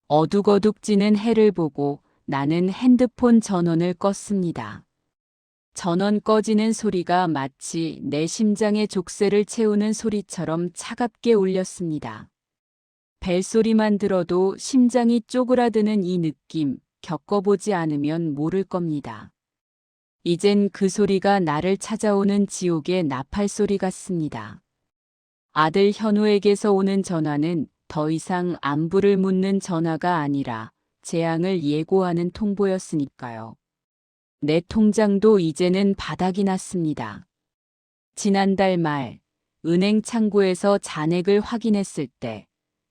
어둑어둑 지는 해를 보고 나는 핸드폰 전원을 껐습니다. 전원 꺼지는 소리가 마치 내 심장의 족쇄를 채우는 소리처럼 차갑게 울렸습니다. 벨소리만 들어도 심장이 쪼그라드는 이 느낌, 겪어보지 않으면 모를 겁니다. 이젠 그 소리가 나를 찾아오는 지옥의 나팔 소리 같습니다. 아들 현우에게서 오는 전화는 더 이상 안부를 묻는 전화가 아니라 재앙을 예고하는 통보였으니까요. 내 통장도 이제는 바닥이 났습니다. 지난달 말 은행 창구에서 잔액을 확인했을 때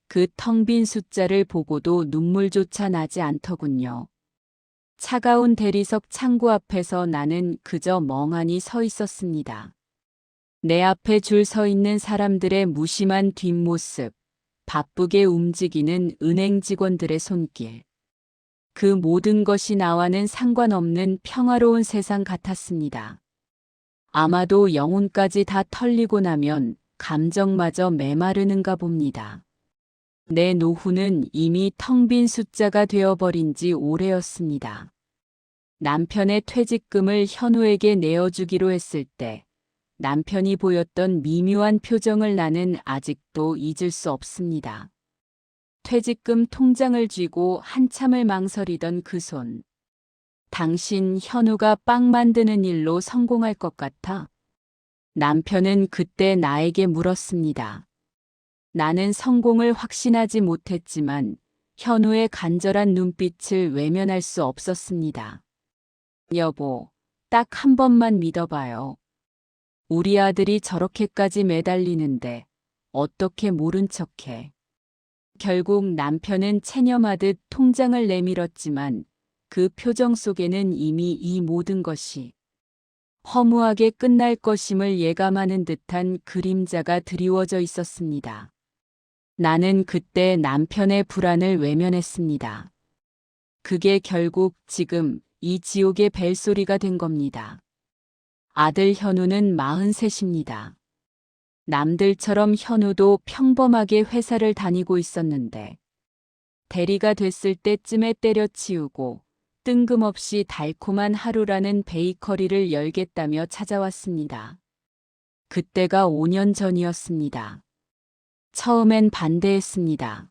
그 텅 빈 숫자를 보고도 눈물조차 나지 않더군요. 차가운 대리석 창구 앞에서 나는 그저 멍하니 서 있었습니다. 내 앞에 줄 서 있는 사람들의 무심한 뒷모습, 바쁘게 움직이는 은행 직원들의 손길. 그 모든 것이 나와는 상관없는 평화로운 세상 같았습니다. 아마도 영혼까지 다 털리고 나면 감정마저 메마르는가 봅니다. 내 노후는 이미 텅 빈 숫자가 되어버린 지 오래였습니다. 남편의 퇴직금을 현우에게 내어주기로 했을 때 남편이 보였던 미묘한 표정을 나는 아직도 잊을 수 없습니다. 퇴직금 통장을 쥐고 한참을 망설이던 그 손. 당신 현우가 빵 만드는 일로 성공할 것 같아? 남편은 그때 나에게 물었습니다. 나는 성공을 확신하지 못했지만 현우의 간절한 눈빛을 외면할 수 없었습니다. 여보, 딱 한 번만 믿어봐요. 우리 아들이 저렇게까지 매달리는데 어떻게 모른 척해. 결국 남편은 체념하듯 통장을 내밀었지만 그 표정 속에는 이미 이 모든 것이 허무하게 끝날 것임을 예감하는 듯한 그림자가 드리워져 있었습니다. 나는 그때 남편의 불안을 외면했습니다. 그게 결국 지금 이 지옥의 벨소리가 된 겁니다. 아들 현우는 43입니다. 남들처럼 현우도 평범하게 회사를 다니고 있었는데 대리가 됐을 때쯤에 때려치우고 뜬금없이 달콤한 하루라는 베이커리를 열겠다며 찾아왔습니다. 그때가 5년 전이었습니다. 처음엔 반대했습니다.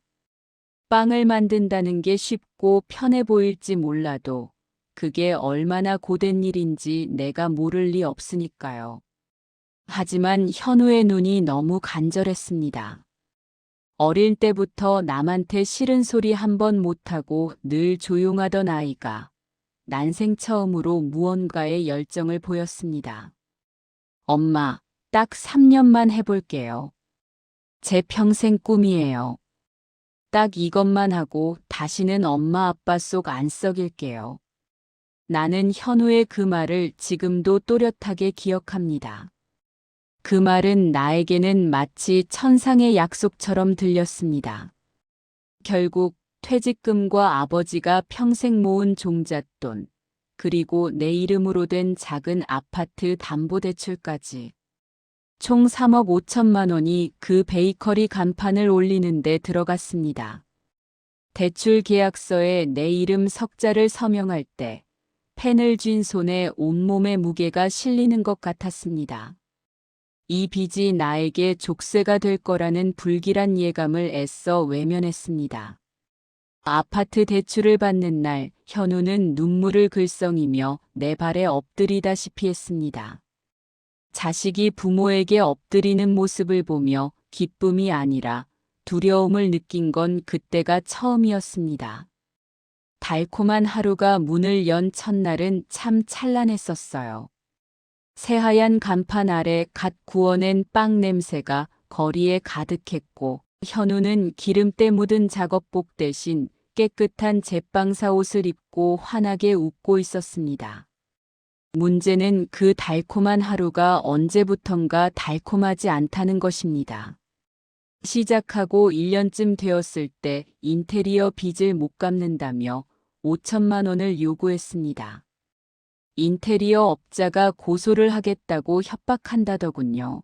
빵을 만든다는 게 쉽고 편해 보일지 몰라도 그게 얼마나 고된 일인지 내가 모를 리 없으니까요. 하지만 현우의 눈이 너무 간절했습니다. 어릴 때부터 남한테 싫은 소리 한 번 못하고 늘 조용하던 아이가 난생 처음으로 무언가에 열정을 보였습니다. 엄마, 딱 3년만 해볼게요. 제 평생 꿈이에요. 딱 이것만 하고 다시는 엄마 아빠 속 안 썩일게요. 나는 현우의 그 말을 지금도 또렷하게 기억합니다. 그 말은 나에게는 마치 천상의 약속처럼 들렸습니다. 결국 퇴직금과 아버지가 평생 모은 종잣돈, 그리고 내 이름으로 된 작은 아파트 담보대출까지 총 3억 5천만 원이 그 베이커리 간판을 올리는 데 들어갔습니다. 대출 계약서에 내 이름 석자를 서명할 때 펜을 쥔 손에 온몸의 무게가 실리는 것 같았습니다. 이 빚이 나에게 족쇄가 될 거라는 불길한 예감을 애써 외면했습니다. 아파트 대출을 받는 날 현우는 눈물을 글썽이며 내 발에 엎드리다시피 했습니다. 자식이 부모에게 엎드리는 모습을 보며 기쁨이 아니라 두려움을 느낀 건 그때가 처음이었습니다. 달콤한 하루가 문을 연 첫날은 참 찬란했었어요. 새하얀 간판 아래 갓 구워낸 빵 냄새가 거리에 가득했고 현우는 기름때 묻은 작업복 대신 깨끗한 제빵사 옷을 입고 환하게 웃고 있었습니다. 문제는 그 달콤한 하루가 언제부턴가 달콤하지 않다는 것입니다. 시작하고 1년쯤 되었을 때 인테리어 빚을 못 갚는다며 5천만 원을 요구했습니다. 인테리어 업자가 고소를 하겠다고 협박한다더군요.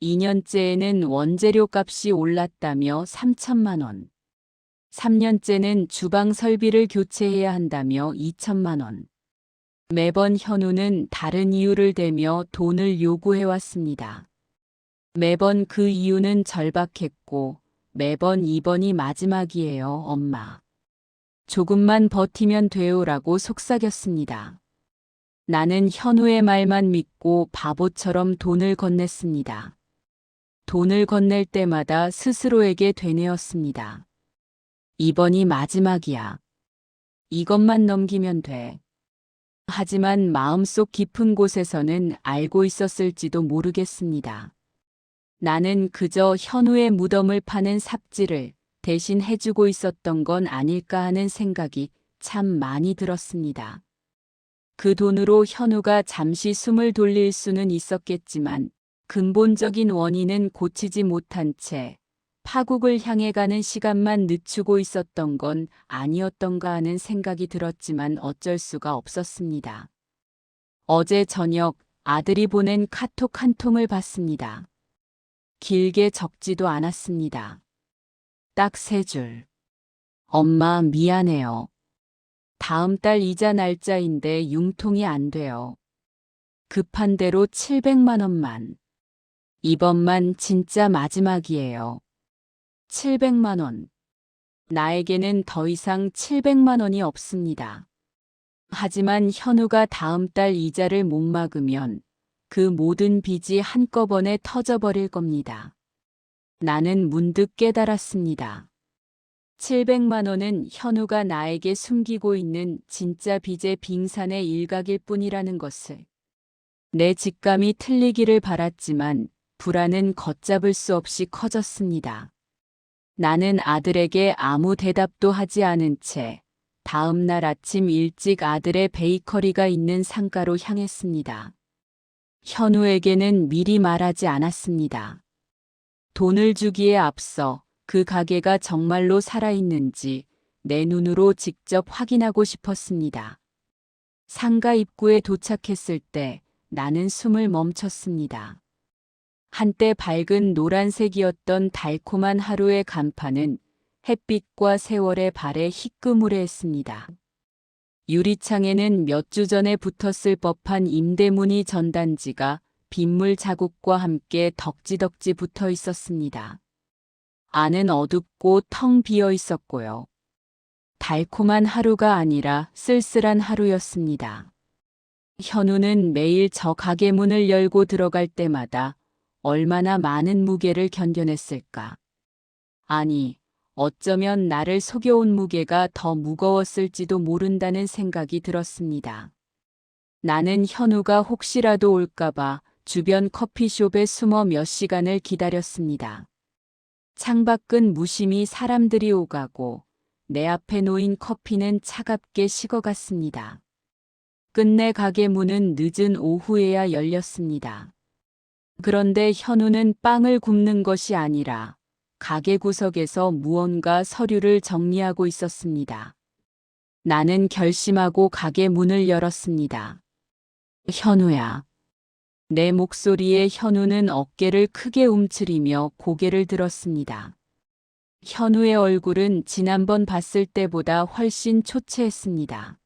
2년째에는 원재료 값이 올랐다며 3천만 원. 3년째는 주방 설비를 교체해야 한다며 2천만 원. 매번 현우는 다른 이유를 대며 돈을 요구해 왔습니다. 매번 그 이유는 절박했고 매번 이번이 마지막이에요, 엄마. 조금만 버티면 돼요라고 속삭였습니다. 나는 현우의 말만 믿고 바보처럼 돈을 건넸습니다. 돈을 건넬 때마다 스스로에게 되뇌었습니다. 이번이 마지막이야. 이것만 넘기면 돼. 하지만 마음속 깊은 곳에서는 알고 있었을지도 모르겠습니다. 나는 그저 현우의 무덤을 파는 삽질을 대신 해주고 있었던 건 아닐까 하는 생각이 참 많이 들었습니다. 그 돈으로 현우가 잠시 숨을 돌릴 수는 있었겠지만 근본적인 원인은 고치지 못한 채 파국을 향해 가는 시간만 늦추고 있었던 건 아니었던가 하는 생각이 들었지만 어쩔 수가 없었습니다. 어제 저녁 아들이 보낸 카톡 한 통을 봤습니다. 길게 적지도 않았습니다. 딱 3줄. 엄마 미안해요. 다음 달 이자 날짜인데 융통이 안 돼요. 급한 대로 700만 원만. 이번만 진짜 마지막이에요. 700만 원. 나에게는 더 이상 700만 원이 없습니다. 하지만 현우가 다음 달 이자를 못 막으면 그 모든 빚이 한꺼번에 터져버릴 겁니다. 나는 문득 깨달았습니다. 700만 원은 현우가 나에게 숨기고 있는 진짜 빚의 빙산의 일각일 뿐이라는 것을. 내 직감이 틀리기를 바랐지만 불안은 걷잡을 수 없이 커졌습니다. 나는 아들에게 아무 대답도 하지 않은 채 다음 날 아침 일찍 아들의 베이커리가 있는 상가로 향했습니다. 현우에게는 미리 말하지 않았습니다. 돈을 주기에 앞서 그 가게가 정말로 살아있는지 내 눈으로 직접 확인하고 싶었습니다. 상가 입구에 도착했을 때 나는 숨을 멈췄습니다. 한때 밝은 노란색이었던 달콤한 하루의 간판은 햇빛과 세월의 발에 희끄무레했습니다. 유리창에는 몇 주 전에 붙었을 법한 임대문의 전단지가 빗물 자국과 함께 덕지덕지 붙어 있었습니다. 안은 어둡고 텅 비어 있었고요. 달콤한 하루가 아니라 쓸쓸한 하루였습니다. 현우는 매일 저 가게 문을 열고 들어갈 때마다 얼마나 많은 무게를 견뎌냈을까. 아니, 어쩌면 나를 속여온 무게가 더 무거웠을지도 모른다는 생각이 들었습니다. 나는 현우가 혹시라도 올까봐 주변 커피숍에 숨어 몇 시간을 기다렸습니다. 창밖은 무심히 사람들이 오가고 내 앞에 놓인 커피는 차갑게 식어갔습니다. 끝내 가게 문은 늦은 오후에야 열렸습니다. 그런데 현우는 빵을 굽는 것이 아니라 가게 구석에서 무언가 서류를 정리하고 있었습니다. 나는 결심하고 가게 문을 열었습니다. 현우야. 내 목소리에 현우는 어깨를 크게 움츠리며 고개를 들었습니다. 현우의 얼굴은 지난번 봤을 때보다 훨씬 초췌했습니다.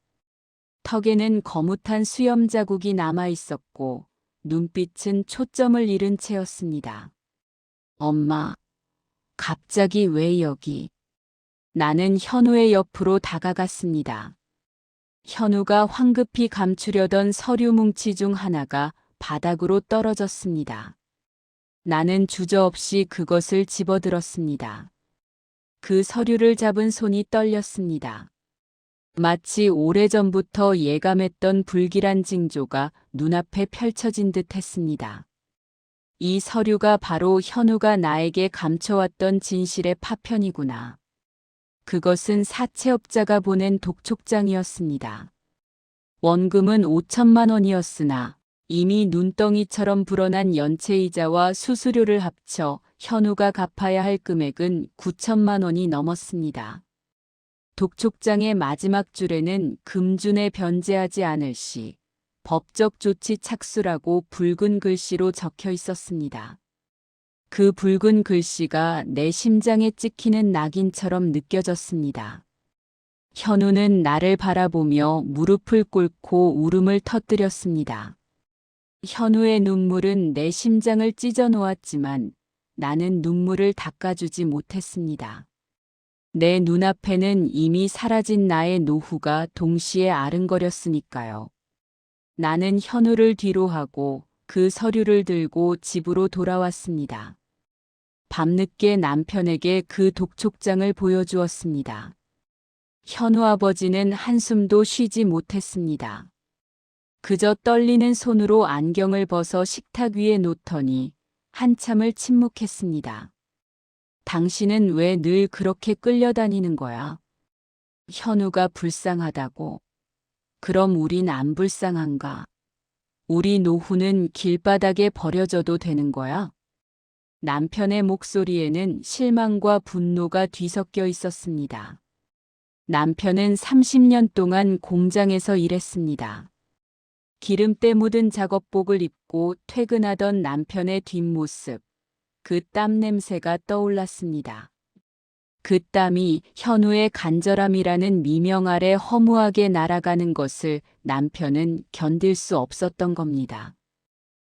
턱에는 거뭇한 수염 자국이 남아 있었고 눈빛은 초점을 잃은 채였습니다. 엄마, 갑자기 왜 여기? 나는 현우의 옆으로 다가갔습니다. 현우가 황급히 감추려던 서류 뭉치 중 하나가 바닥으로 떨어졌습니다. 나는 주저없이 그것을 집어들었습니다. 그 서류를 잡은 손이 떨렸습니다. 마치 오래전부터 예감했던 불길한 징조가 눈앞에 펼쳐진 듯 했습니다. 이 서류가 바로 현우가 나에게 감춰왔던 진실의 파편이구나. 그것은 사채업자가 보낸 독촉장이었습니다. 원금은 5천만 원이었으나 이미 눈덩이처럼 불어난 연체이자와 수수료를 합쳐 현우가 갚아야 할 금액은 9천만 원이 넘었습니다. 독촉장의 마지막 줄에는 금준에 변제하지 않을 시 법적 조치 착수라고 붉은 글씨로 적혀 있었습니다. 그 붉은 글씨가 내 심장에 찍히는 낙인처럼 느껴졌습니다. 현우는 나를 바라보며 무릎을 꿇고 울음을 터뜨렸습니다. 현우의 눈물은 내 심장을 찢어 놓았지만 나는 눈물을 닦아주지 못했습니다. 내 눈앞에는 이미 사라진 나의 노후가 동시에 아른거렸으니까요. 나는 현우를 뒤로하고 그 서류를 들고 집으로 돌아왔습니다. 밤늦게 남편에게 그 독촉장을 보여주었습니다. 현우 아버지는 한숨도 쉬지 못했습니다. 그저 떨리는 손으로 안경을 벗어 식탁 위에 놓더니 한참을 침묵했습니다. 당신은 왜 늘 그렇게 끌려다니는 거야? 현우가 불쌍하다고. 그럼 우린 안 불쌍한가? 우리 노후는 길바닥에 버려져도 되는 거야? 남편의 목소리에는 실망과 분노가 뒤섞여 있었습니다. 남편은 30년 동안 공장에서 일했습니다. 기름때 묻은 작업복을 입고 퇴근하던 남편의 뒷모습, 그 땀 냄새가 떠올랐습니다. 그 땀이 현우의 간절함이라는 미명 아래 허무하게 날아가는 것을 남편은 견딜 수 없었던 겁니다.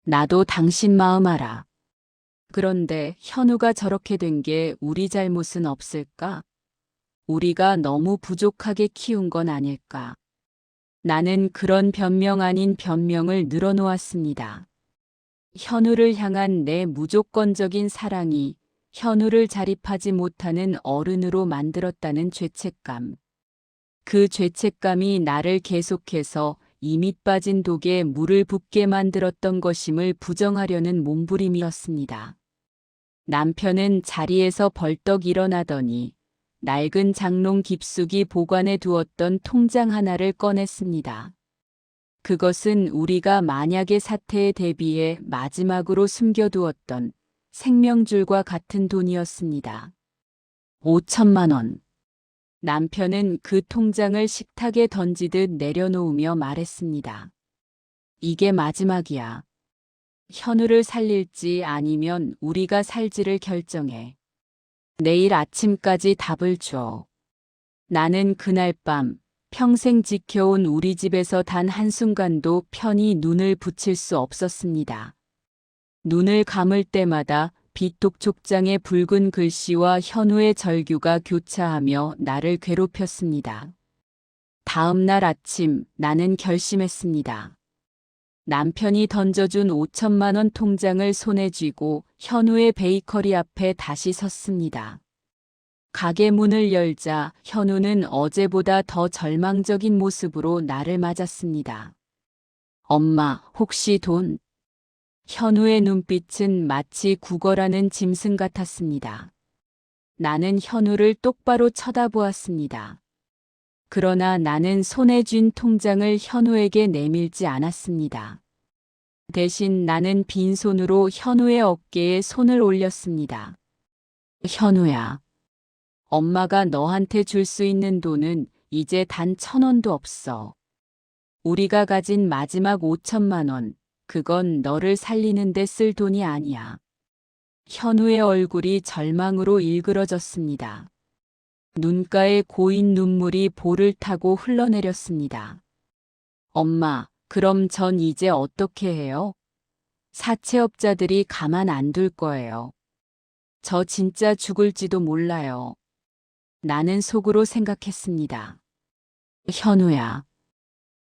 나도 당신 마음 알아. 그런데 현우가 저렇게 된 게 우리 잘못은 없을까? 우리가 너무 부족하게 키운 건 아닐까? 나는 그런 변명 아닌 변명을 늘어놓았습니다. 현우를 향한 내 무조건적인 사랑이 현우를 자립하지 못하는 어른으로 만들었다는 죄책감. 그 죄책감이 나를 계속해서 이 밑 빠진 독에 물을 붓게 만들었던 것임을 부정하려는 몸부림이었습니다. 남편은 자리에서 벌떡 일어나더니 낡은 장롱 깊숙이 보관해 두었던 통장 하나를 꺼냈습니다. 그것은 우리가 만약의 사태에 대비해 마지막으로 숨겨두었던 생명줄과 같은 돈이었습니다. 5천만 원. 남편은 그 통장을 식탁에 던지듯 내려놓으며 말했습니다. 이게 마지막이야. 현우를 살릴지 아니면 우리가 살지를 결정해. 내일 아침까지 답을 줘. 나는 그날 밤 평생 지켜온 우리 집에서 단 한순간도 편히 눈을 붙일 수 없었습니다. 눈을 감을 때마다 빗독촉장의 붉은 글씨와 현우의 절규가 교차하며 나를 괴롭혔습니다. 다음 날 아침 나는 결심했습니다. 남편이 던져준 5천만 원 통장을 손에 쥐고 현우의 베이커리 앞에 다시 섰습니다. 가게 문을 열자 현우는 어제보다 더 절망적인 모습으로 나를 맞았습니다. 엄마, 혹시 돈? 현우의 눈빛은 마치 구걸하는 짐승 같았습니다. 나는 현우를 똑바로 쳐다보았습니다. 그러나 나는 손에 쥔 통장을 현우에게 내밀지 않았습니다. 대신 나는 빈손으로 현우의 어깨에 손을 올렸습니다. 현우야. 엄마가 너한테 줄 수 있는 돈은 이제 단 1,000원도 없어. 우리가 가진 마지막 5천만 원, 그건 너를 살리는 데 쓸 돈이 아니야. 현우의 얼굴이 절망으로 일그러졌습니다. 눈가에 고인 눈물이 볼을 타고 흘러내렸습니다. 엄마, 그럼 전 이제 어떻게 해요? 사채업자들이 가만 안 둘 거예요. 저 진짜 죽을지도 몰라요. 나는 속으로 생각했습니다. 현우야,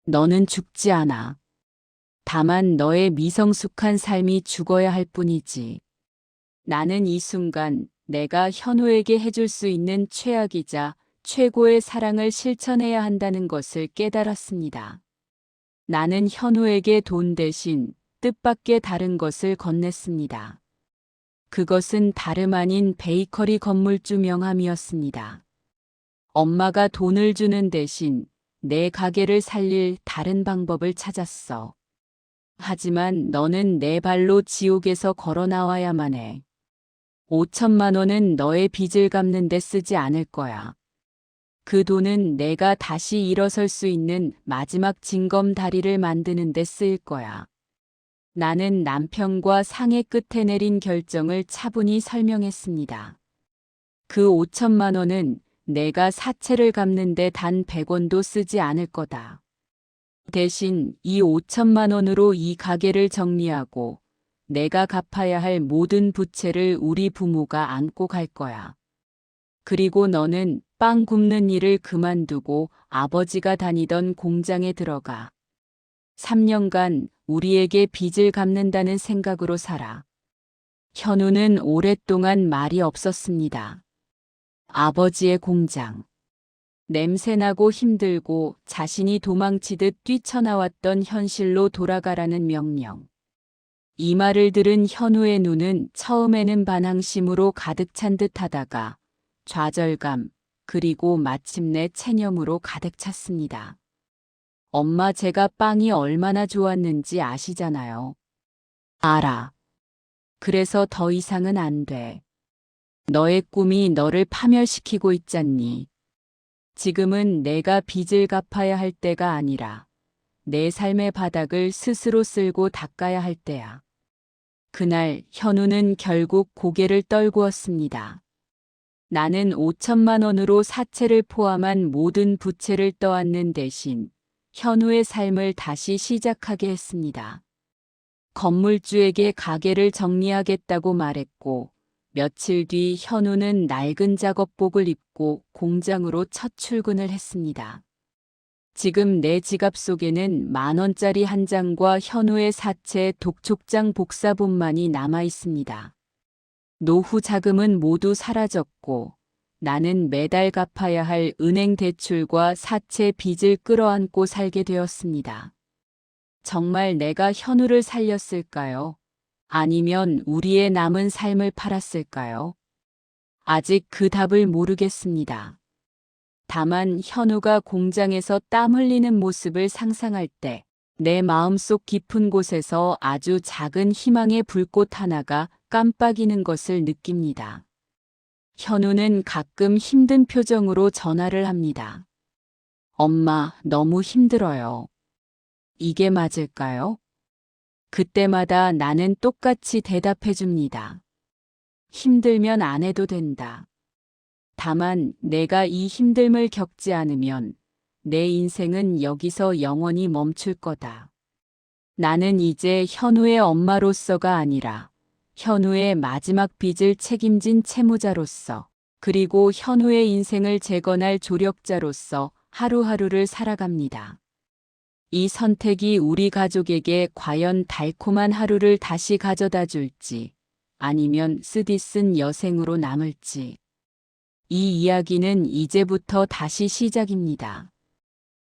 너는 죽지 않아. 다만 너의 미성숙한 삶이 죽어야 할 뿐이지. 나는 이 순간 내가 현우에게 해줄 수 있는 최악이자 최고의 사랑을 실천해야 한다는 것을 깨달았습니다. 나는 현우에게 돈 대신 뜻밖의 다른 것을 건넸습니다. 그것은 다름 아닌 베이커리 건물주 명함이었습니다. 엄마가 돈을 주는 대신 내 가게를 살릴 다른 방법을 찾았어. 하지만 너는 내 발로 지옥에서 걸어 나와야만 해. 5천만 원은 너의 빚을 갚는 데 쓰지 않을 거야. 그 돈은 내가 다시 일어설 수 있는 마지막 징검다리를 만드는 데 쓰일 거야. 나는 남편과 상의 끝에 내린 결정을 차분히 설명했습니다. 그 5천만 원은 내가 사채를 갚는데 단 100원도 쓰지 않을 거다. 대신 이 5천만 원으로 이 가게를 정리하고 내가 갚아야 할 모든 부채를 우리 부모가 안고 갈 거야. 그리고 너는 빵 굽는 일을 그만두고 아버지가 다니던 공장에 들어가. 3년간 우리에게 빚을 갚는다는 생각으로 살아. 현우는 오랫동안 말이 없었습니다. 아버지의 공장. 냄새나고 힘들고 자신이 도망치듯 뛰쳐나왔던 현실로 돌아가라는 명령. 이 말을 들은 현우의 눈은 처음에는 반항심으로 가득 찬 듯 하다가 좌절감, 그리고 마침내 체념으로 가득 찼습니다. 엄마, 제가 빵이 얼마나 좋았는지 아시잖아요. 알아. 그래서 더 이상은 안 돼. 너의 꿈이 너를 파멸시키고 있잖니. 지금은 내가 빚을 갚아야 할 때가 아니라 내 삶의 바닥을 스스로 쓸고 닦아야 할 때야. 그날 현우는 결국 고개를 떨구었습니다. 나는 5천만 원으로 사채를 포함한 모든 부채를 떠안는 대신 현우의 삶을 다시 시작하게 했습니다. 건물주에게 가게를 정리하겠다고 말했고, 며칠 뒤 현우는 낡은 작업복을 입고 공장으로 첫 출근을 했습니다. 지금 내 지갑 속에는 10,000원짜리 한 장과 현우의 사채 독촉장 복사본만이 남아 있습니다. 노후 자금은 모두 사라졌고 나는 매달 갚아야 할 은행 대출과 사채 빚을 끌어안고 살게 되었습니다. 정말 내가 현우를 살렸을까요? 아니면 우리의 남은 삶을 팔았을까요? 아직 그 답을 모르겠습니다. 다만 현우가 공장에서 땀 흘리는 모습을 상상할 때 내 마음속 깊은 곳에서 아주 작은 희망의 불꽃 하나가 깜빡이는 것을 느낍니다. 현우는 가끔 힘든 표정으로 전화를 합니다. 엄마, 너무 힘들어요. 이게 맞을까요? 그때마다 나는 똑같이 대답해 줍니다. 힘들면 안 해도 된다. 다만 내가 이 힘듦을 겪지 않으면 내 인생은 여기서 영원히 멈출 거다. 나는 이제 현우의 엄마로서가 아니라 현우의 마지막 빚을 책임진 채무자로서, 그리고 현우의 인생을 재건할 조력자로서 하루하루를 살아갑니다. 이 선택이 우리 가족에게 과연 달콤한 하루를 다시 가져다 줄지, 아니면 쓰디쓴 여생으로 남을지. 이 이야기는 이제부터 다시 시작입니다.